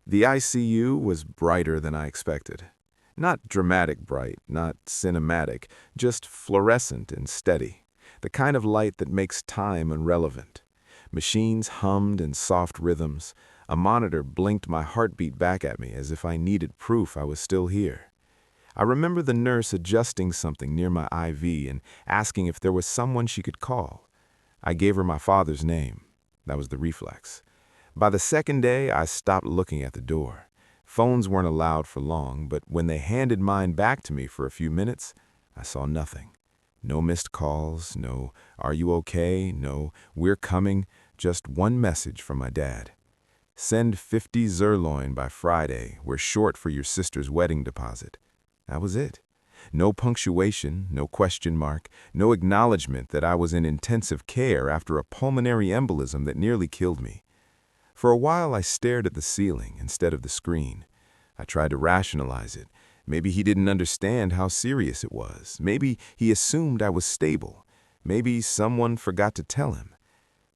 The ICU was brighter than I expected. Not dramatic bright, not cinematic, just fluorescent and steady. The kind of light that makes time irrelevant. Machines hummed in soft rhythms. A monitor blinked my heartbeat back at me as if I needed proof I was still here. I remember the nurse adjusting something near my IV and asking if there was someone she could call. I gave her my father's name. That was the reflex. By the second day, I stopped looking at the door. Phones weren't allowed for long, but when they handed mine back to me for a few minutes, I saw nothing. No missed calls, no "Are you okay?" no "We're coming," just one message from my dad. "Send 50 zirloin by Friday. We're short for your sister's wedding deposit." That was it. No punctuation, no question mark, no acknowledgement that I was in intensive care after a pulmonary embolism that nearly killed me. For a while, I stared at the ceiling instead of the screen. I tried to rationalize it. Maybe he didn't understand how serious it was. Maybe he assumed I was stable. Maybe someone forgot to tell him.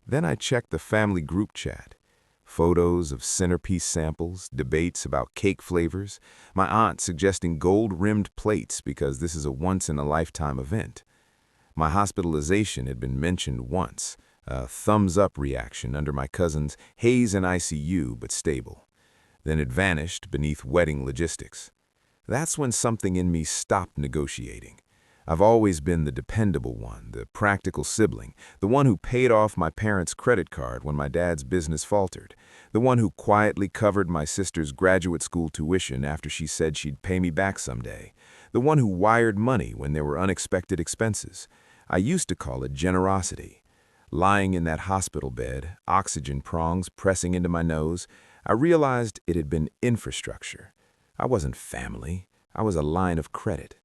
Then I checked the family group chat. Photos of centerpiece samples, debates about cake flavors, my aunt suggesting gold-rimmed plates because this is a once-in-a-lifetime event. My hospitalization had been mentioned once, a thumbs-up reaction under my cousin's "Hayes in ICU but stable." Then it vanished beneath wedding logistics. That's when something in me stopped negotiating. I've always been the dependable one, the practical sibling, the one who paid off my parents' credit card when my dad's business faltered, the one who quietly covered my sister's graduate school tuition after she said she'd pay me back someday, the one who wired money when there were unexpected expenses. I used to call it generosity. Lying in that hospital bed, oxygen prongs pressing into my nose, I realized it had been infrastructure. I wasn't family. I was a line of credit.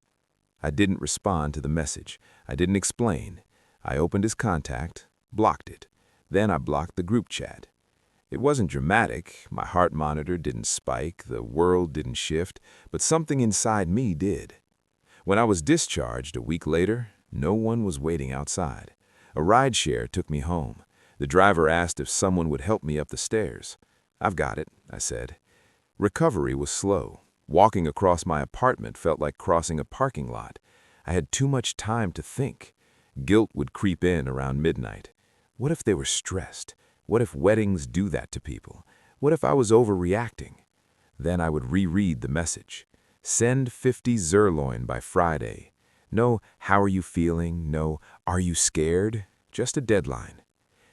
I didn't respond to the message. I didn't explain. I opened his contact, blocked it. Then I blocked the group chat. It wasn't dramatic. My heart monitor didn't spike. The world didn't shift. But something inside me did. When I was discharged a week later, no one was waiting outside. A rideshare took me home. The driver asked if someone would help me up the stairs. "I've got it," I said. Recovery was slow. Walking across my apartment felt like crossing a parking lot. I had too much time to think. Guilt would creep in around midnight. What if they were stressed? What if weddings do that to people? What if I was overreacting? Then I would reread the message. Send 50 zirloin by Friday. No, "How are you feeling?" No, "Are you scared?" Just a deadline.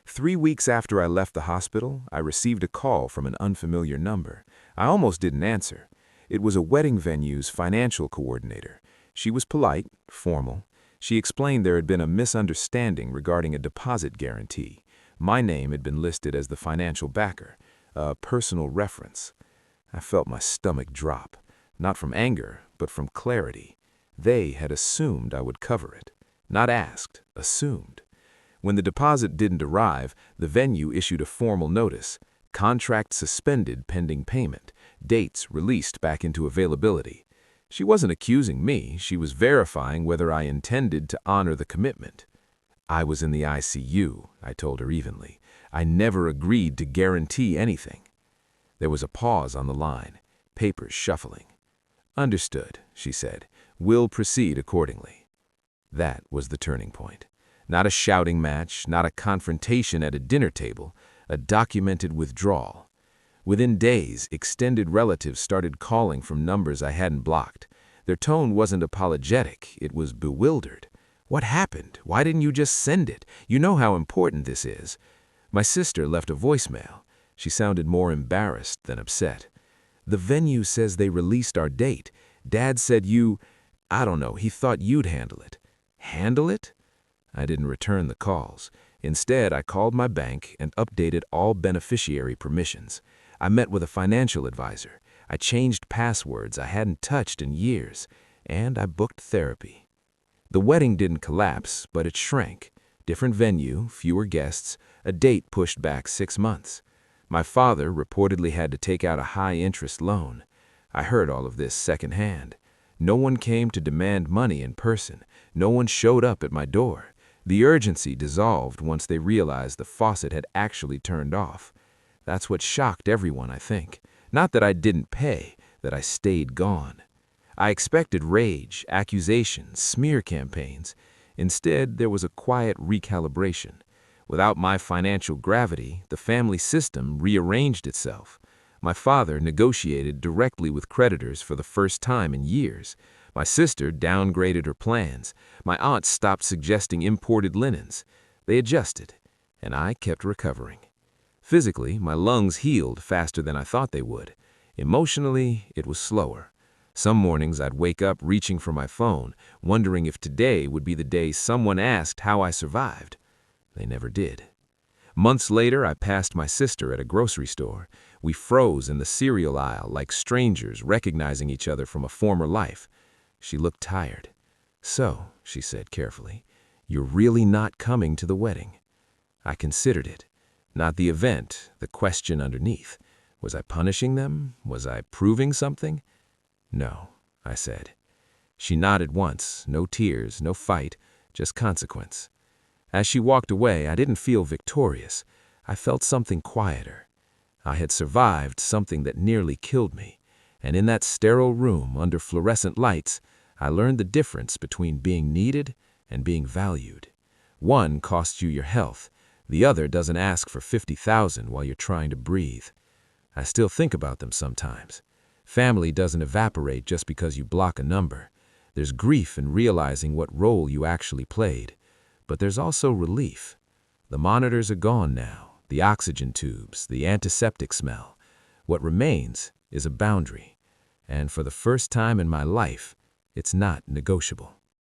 3 weeks after I left the hospital, I received a call from an unfamiliar number. I almost didn't answer. It was a wedding venue's financial coordinator. She was polite, formal. She explained there had been a misunderstanding regarding a deposit guarantee. My name had been listed as the financial backer, a personal reference. I felt my stomach drop, not from anger, but from clarity. They had assumed I would cover it. Not asked, assumed. When the deposit didn't arrive, the venue issued a formal notice. Contract suspended pending payment. Dates released back into availability. She wasn't accusing me. She was verifying whether I intended to honor the commitment. I was in the ICU, I told her evenly. I never agreed to guarantee anything. There was a pause on the line, papers shuffling. "Understood," she said. "We'll proceed accordingly." That was the turning point. Not a shouting match, not a confrontation at a dinner table, a documented withdrawal. Within days, extended relatives started calling from numbers I hadn't blocked. Their tone wasn't apologetic, it was bewildered. "What happened? Why didn't you just send it? You know how important this is." My sister left a voicemail. She sounded more embarrassed than upset. "The venue says they released our date. Dad said I don't know, he thought you'd handle it." "Handle it?" I didn't return the calls. Instead, I called my bank and updated all beneficiary permissions. I met with a financial advisor. I changed passwords I hadn't touched in years. And I booked therapy. The wedding didn't collapse, but it shrank. Different venue, fewer guests, a date pushed back 6 months. My father reportedly had to take out a high-interest loan. I heard all of this secondhand. No one came to demand money in person. No one showed up at my door. The urgency dissolved once they realized the faucet had actually turned off. That's what shocked everyone, I think. Not that I didn't pay, that I stayed gone. I expected rage, accusations, smear campaigns. Instead, there was a quiet recalibration. Without my financial gravity, the family system rearranged itself. My father negotiated directly with creditors for the first time in years. My sister downgraded her plans. My aunt stopped suggesting imported linens. They adjusted, and I kept recovering. Physically, my lungs healed faster than I thought they would. Emotionally, it was slower. Some mornings I'd wake up reaching for my phone, wondering if today would be the day someone asked how I survived. They never did. Months later, I passed my sister at a grocery store. We froze in the cereal aisle like strangers recognizing each other from a former life. She looked tired. "So," she said carefully, "you're really not coming to the wedding." I considered it. Not the event, the question underneath. Was I punishing them? Was I proving something? "No," I said. She nodded once, no tears, no fight, just consequence. As she walked away, I didn't feel victorious. I felt something quieter. I had survived something that nearly killed me, and in that sterile room under fluorescent lights, I learned the difference between being needed and being valued. One costs you your health. The other doesn't ask for 50,000 while you're trying to breathe. I still think about them sometimes. Family doesn't evaporate just because you block a number. There's grief in realizing what role you actually played. But there's also relief. The monitors are gone now, the oxygen tubes, the antiseptic smell. What remains is a boundary. And for the first time in my life, it's not negotiable.